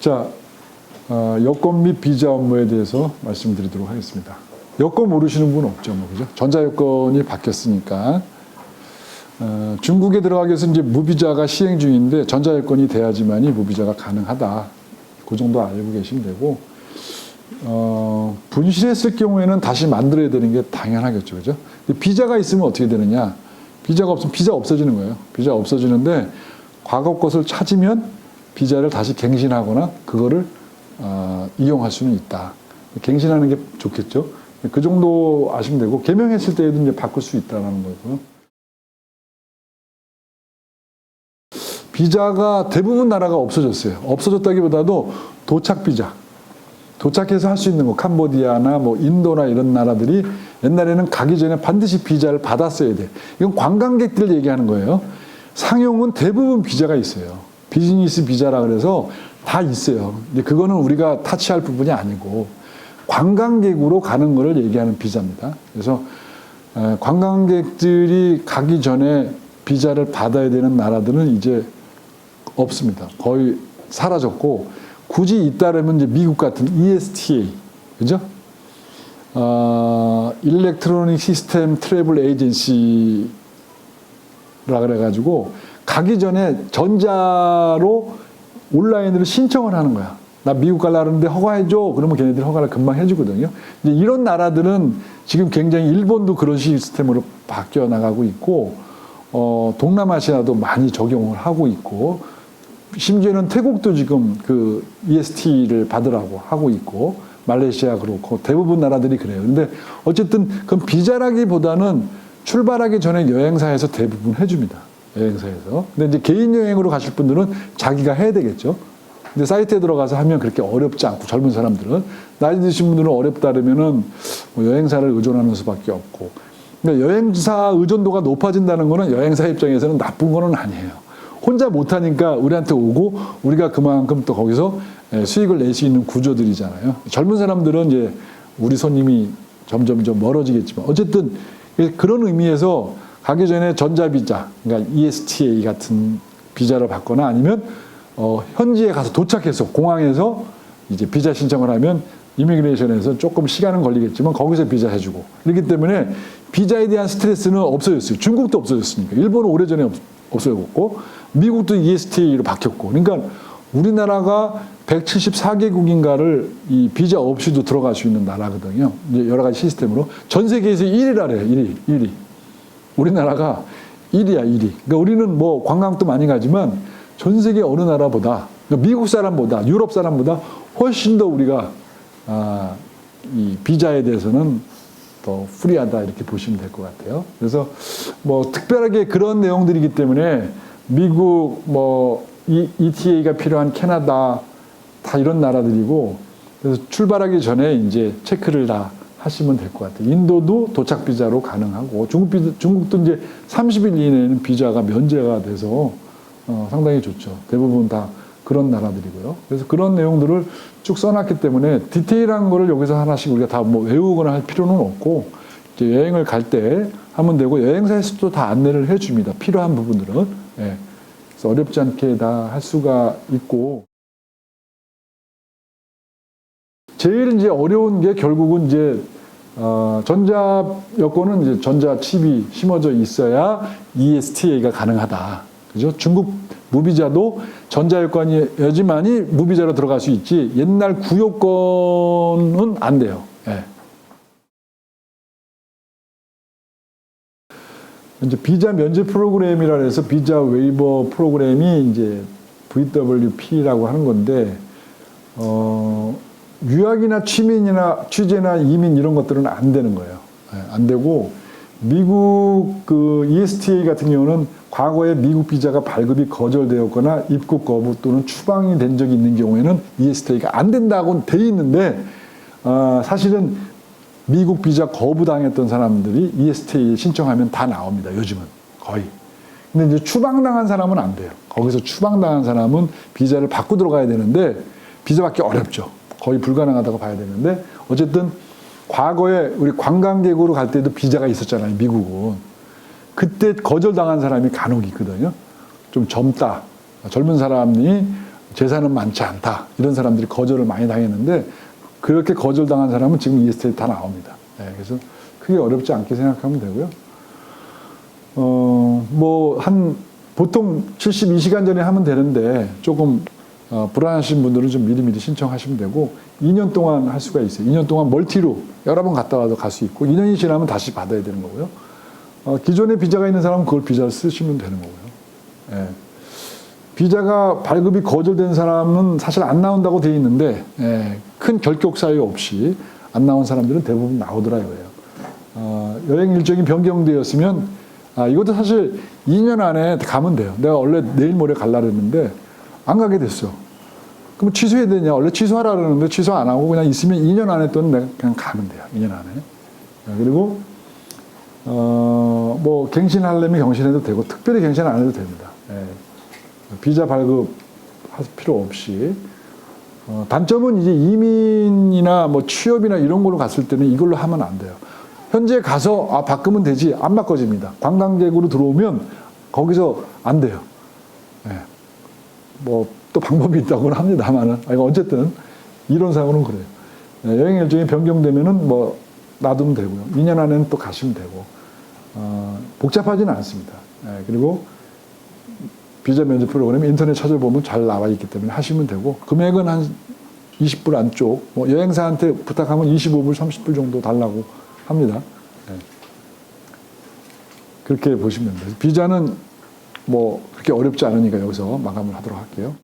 자, 여권 및 비자 업무에 대해서 말씀드리도록 하겠습니다. 여권 모르시는 분 없죠, 뭐, 그죠? 전자여권이 바뀌었으니까. 중국에 들어가기 위해서 이제 무비자가 시행 중인데 전자여권이 돼야지만이 무비자가 가능하다. 그 정도 알고 계시면 되고, 분실했을 경우에는 다시 만들어야 되는 게 당연하겠죠, 그죠? 근데 비자가 있으면 어떻게 되느냐? 비자가 없으면 비자 없어지는 거예요. 비자 없어지는데 과거 것을 찾으면 비자를 다시 갱신하거나 그거를 이용할 수는 있다. 갱신하는 게 좋겠죠. 그 정도 아시면 되고 개명했을 때에도 이제 바꿀 수 있다는 거고요. 비자가 대부분 나라가 없어졌어요. 없어졌다기보다도 도착 비자. 도착해서 할 수 있는 거, 캄보디아나 뭐 인도나 이런 나라들이 옛날에는 가기 전에 반드시 비자를 받았어야 돼. 이건 관광객들 얘기하는 거예요. 상용은 대부분 비자가 있어요. 비즈니스 비자라 그래서 다 있어요. 근데 그거는 우리가 타치할 부분이 아니고 관광객으로 가는 거를 얘기하는 비자입니다. 그래서 관광객들이 가기 전에 비자를 받아야 되는 나라들은 이제 없습니다. 거의 사라졌고 굳이 있다라면 이제 미국 같은 ESTA, 그죠? 일렉트로닉 시스템 트래블 에이전시라 그래가지고 가기 전에 전자로 온라인으로 신청을 하는 거야. 나 미국 가려는데 허가해줘. 그러면 걔네들이 허가를 금방 해주거든요. 이제 이런 나라들은 지금 굉장히 일본도 그런 시스템으로 바뀌어 나가고 있고, 동남아시아도 많이 적용을 하고 있고, 심지어는 태국도 지금 그 EST를 받으라고 하고 있고, 말레이시아 그렇고 대부분 나라들이 그래요. 근데 어쨌든 그건 비자라기보다는 출발하기 전에 여행사에서 대부분 해줍니다. 여행사에서. 근데 이제 개인 여행으로 가실 분들은 자기가 해야 되겠죠. 근데 사이트에 들어가서 하면 그렇게 어렵지 않고 젊은 사람들은 나이 드신 분들은 어렵다 그러면은 뭐 여행사를 의존하는 수밖에 없고. 그러니까 여행사 의존도가 높아진다는 거는 여행사 입장에서는 나쁜 거는 아니에요. 혼자 못하니까 우리한테 오고 우리가 그만큼 또 거기서 수익을 낼 수 있는 구조들이잖아요. 젊은 사람들은 이제 우리 손님이 점점 멀어지겠지만 어쨌든 그런 의미에서 가기 전에 전자비자, 그러니까 ESTA 같은 비자를 받거나 아니면 현지에 가서 도착해서 공항에서 이제 비자 신청을 하면 이미그레이션에서 조금 시간은 걸리겠지만 거기서 비자 해주고 그렇기 때문에 비자에 대한 스트레스는 없어졌어요. 중국도 없어졌으니까. 일본은 오래전에 없어졌고 미국도 ESTA로 바뀌었고 그러니까 우리나라가 174개국인가를 이 비자 없이도 들어갈 수 있는 나라거든요. 이제 여러 가지 시스템으로 전 세계에서 1위라래요. 1위. 우리나라가 1위야, 1위. 그러니까 우리는 뭐 관광도 많이 가지만 전 세계 어느 나라보다 그러니까 미국 사람보다 유럽 사람보다 훨씬 더 우리가 이 비자에 대해서는 더 프리하다 이렇게 보시면 될 것 같아요. 그래서 뭐 특별하게 그런 내용들이기 때문에 미국 뭐 ETA가 필요한 캐나다 다 이런 나라들이고 그래서 출발하기 전에 이제 체크를 다 하시면 될 것 같아요. 인도도 도착 비자로 가능하고 중국도 이제 30일 이내에는 비자가 면제가 돼서 상당히 좋죠. 대부분 다 그런 나라들이고요. 그래서 그런 내용들을 쭉 써놨기 때문에 디테일한 거를 여기서 하나씩 우리가 다 뭐 외우거나 할 필요는 없고 이제 여행을 갈 때 하면 되고 여행사에서도 다 안내를 해줍니다. 필요한 부분들은. 예. 그래서 어렵지 않게 다 할 수가 있고 제일 이제 어려운 게 결국은 이제 전자 여권은 이제 전자 칩이 심어져 있어야 ESTA가 가능하다. 그죠? 중국 무비자도 전자여권이어야지만이 무비자로 들어갈 수 있지 옛날 구여권은 안 돼요. 예. 이제 비자 면제 프로그램이라 해서 비자 웨이버 프로그램이 이제 VWP라고 하는 건데 유학이나 취재나 이민 이런 것들은 안 되는 거예요. 예, 안 되고 미국 그 ESTA 같은 경우는 과거에 미국 비자가 발급이 거절되었거나 입국 거부 또는 추방이 된 적이 있는 경우에는 ESTA가 안 된다고는 돼 있는데 사실은 미국 비자 거부당했던 사람들이 ESTA 신청하면 다 나옵니다. 요즘은 거의. 근데 이제 추방당한 사람은 안 돼요. 거기서 추방당한 사람은 비자를 받고 들어가야 되는데 비자 받기 어렵죠. 거의 불가능하다고 봐야 되는데 어쨌든 과거에 우리 관광객으로 갈 때도 비자가 있었잖아요. 미국은. 그때 거절당한 사람이 간혹 있거든요. 좀 젊다. 젊은 사람이 재산은 많지 않다. 이런 사람들이 거절을 많이 당했는데 그렇게 거절당한 사람은 지금 EST에 다 나옵니다. 그래서 크게 어렵지 않게 생각하면 되고요. 보통 72시간 전에 하면 되는데 조금 불안하신 분들은 좀 미리미리 신청하시면 되고 2년 동안 할 수가 있어요. 2년 동안 멀티로 여러 번 갔다 와도 갈 수 있고 2년이 지나면 다시 받아야 되는 거고요. 기존에 비자가 있는 사람은 그걸 비자를 쓰시면 되는 거고요. 비자가 발급이 거절된 사람은 사실 안 나온다고 돼 있는데 큰 결격 사유 없이 안 나온 사람들은 대부분 나오더라고요. 여행 일정이 변경되었으면 이것도 사실 2년 안에 가면 돼요. 내가 원래 내일 모레 가려고 했는데 안 가게 됐어. 그럼 취소해야 되냐? 원래 취소하라 그러는데 취소 안 하고 그냥 있으면 2년 안에 또는 내가 그냥 가면 돼요. 2년 안에. 그리고 갱신하려면 갱신해도 되고 특별히 갱신 안 해도 됩니다. 비자 발급 할 필요 없이. 단점은 이제 이민이나 취업이나 이런 걸로 갔을 때는 이걸로 하면 안 돼요. 현재 가서 바꾸면 되지 안 바꿔집니다. 관광객으로 들어오면 거기서 안 돼요. 또 방법이 있다고는 합니다만은 어쨌든 이론상으로는 그래요. 여행 일정이 변경되면은 놔두면 되고요. 2년 안에는 또 가시면 되고 복잡하지는 않습니다. 그리고 비자 면접 프로그램 인터넷 찾아보면 잘 나와 있기 때문에 하시면 되고 금액은 한 20불 안쪽 여행사한테 부탁하면 25불 30불 정도 달라고 합니다. 그렇게 보시면 돼요. 비자는 그렇게 어렵지 않으니까 여기서 마감을 하도록 할게요.